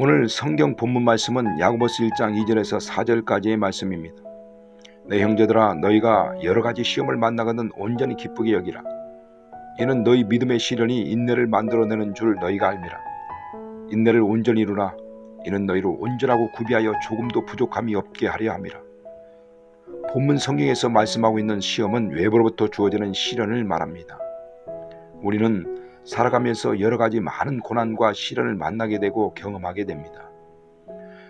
오늘 성경 본문 말씀은 야고보서 1장 2절에서 4절까지의 말씀입니다. 내 형제들아, 너희가 여러 가지 시험을 만나거든 온전히 기쁘게 여기라. 이는 너희 믿음의 시련이 인내를 만들어내는 줄 너희가 알미라. 인내를 온전히 이루라. 이는 너희를 온전하고 구비하여 조금도 부족함이 없게 하려 함이라. 본문 성경에서 말씀하고 있는 시험은 외부로부터 주어지는 시련을 말합니다. 우리는 살아가면서 여러 가지 많은 고난과 시련을 만나게 되고 경험하게 됩니다.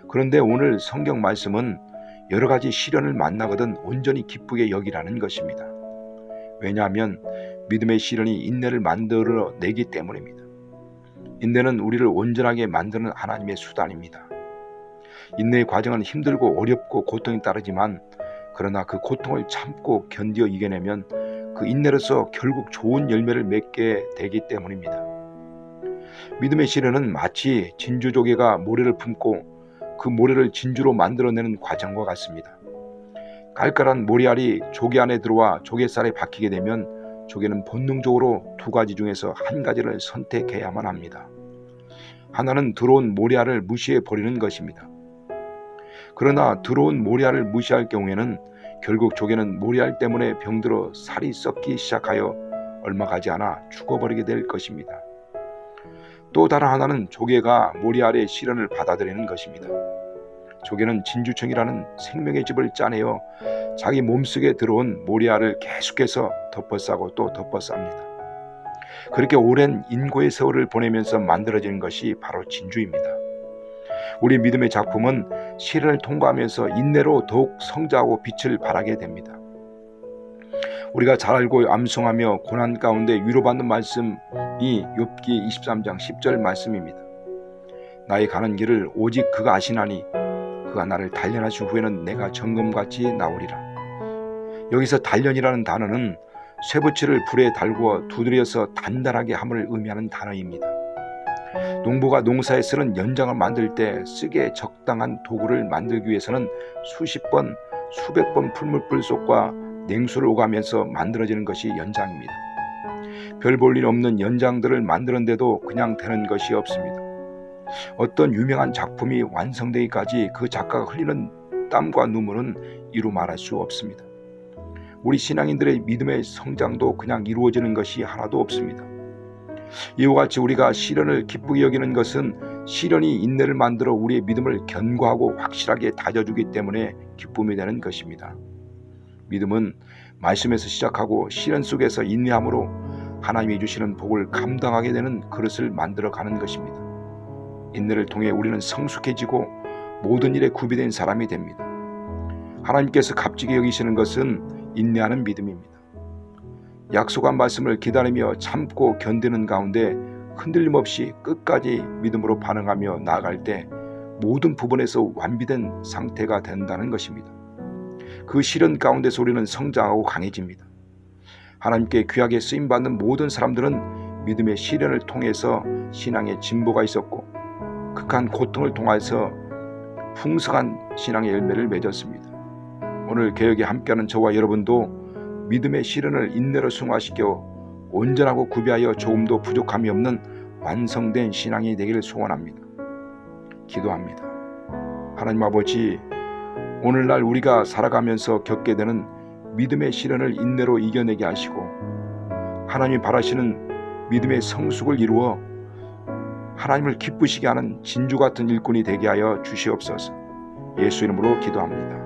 그런데 오늘 성경 말씀은 여러 가지 시련을 만나거든 온전히 기쁘게 여기라는 것입니다. 왜냐하면 믿음의 시련이 인내를 만들어내기 때문입니다. 인내는 우리를 온전하게 만드는 하나님의 수단입니다. 인내의 과정은 힘들고 어렵고 고통이 따르지만 그러나 그 고통을 참고 견디어 이겨내면 그 인내로서 결국 좋은 열매를 맺게 되기 때문입니다. 믿음의 시련은 마치 진주조개가 모래를 품고 그 모래를 진주로 만들어내는 과정과 같습니다. 깔깔한 모래알이 조개 안에 들어와 조개살에 박히게 되면 조개는 본능적으로 두 가지 중에서 한 가지를 선택해야만 합니다. 하나는 들어온 모래알을 무시해 버리는 것입니다. 그러나 들어온 모래알을 무시할 경우에는 결국 조개는 모래알 때문에 병들어 살이 썩기 시작하여 얼마 가지 않아 죽어버리게 될 것입니다. 또 다른 하나는 조개가 모래알의 시련을 받아들이는 것입니다. 조개는 진주청이라는 생명의 즙을 짜내어 자기 몸속에 들어온 모래알을 계속해서 덮어싸고 또 덮어쌉니다. 그렇게 오랜 인고의 세월을 보내면서 만들어지는 것이 바로 진주입니다. 우리 믿음의 작품은 시련을 통과하면서 인내로 더욱 성장하고 빛을 발하게 됩니다. 우리가 잘 알고 암송하며 고난 가운데 위로받는 말씀이 욥기 23장 10절 말씀입니다. 나의 가는 길을 오직 그가 아시나니 그가 나를 단련하신 후에는 내가 정금같이 나오리라. 여기서 단련이라는 단어는 쇠붙이를 불에 달구어 두드려서 단단하게 함을 의미하는 단어입니다. 농부가 농사에 쓰는 연장을 만들 때 쓰기에 적당한 도구를 만들기 위해서는 수십 번, 수백 번 풀물불 속과 냉수를 오가면서 만들어지는 것이 연장입니다. 별 볼 일 없는 연장들을 만드는데도 그냥 되는 것이 없습니다. 어떤 유명한 작품이 완성되기까지 그 작가가 흘리는 땀과 눈물은 이루 말할 수 없습니다. 우리 신앙인들의 믿음의 성장도 그냥 이루어지는 것이 하나도 없습니다. 이와 같이 우리가 시련을 기쁘게 여기는 것은 시련이 인내를 만들어 우리의 믿음을 견고하고 확실하게 다져주기 때문에 기쁨이 되는 것입니다. 믿음은 말씀에서 시작하고 시련 속에서 인내함으로 하나님이 주시는 복을 감당하게 되는 그릇을 만들어가는 것입니다. 인내를 통해 우리는 성숙해지고 모든 일에 구비된 사람이 됩니다. 하나님께서 값지게 여기시는 것은 인내하는 믿음입니다. 약속한 말씀을 기다리며 참고 견디는 가운데 흔들림 없이 끝까지 믿음으로 반응하며 나아갈 때 모든 부분에서 완비된 상태가 된다는 것입니다. 그 시련 가운데서 우리는 성장하고 강해집니다. 하나님께 귀하게 쓰임받는 모든 사람들은 믿음의 시련을 통해서 신앙의 진보가 있었고 극한 고통을 통해서 풍성한 신앙의 열매를 맺었습니다. 오늘 개혁에 함께하는 저와 여러분도 믿음의 시련을 인내로 승화시켜 온전하고 구비하여 조금도 부족함이 없는 완성된 신앙이 되기를 소원합니다. 기도합니다. 하나님 아버지, 오늘날 우리가 살아가면서 겪게 되는 믿음의 시련을 인내로 이겨내게 하시고 하나님이 바라시는 믿음의 성숙을 이루어 하나님을 기쁘시게 하는 진주 같은 일꾼이 되게 하여 주시옵소서. 예수 이름으로 기도합니다.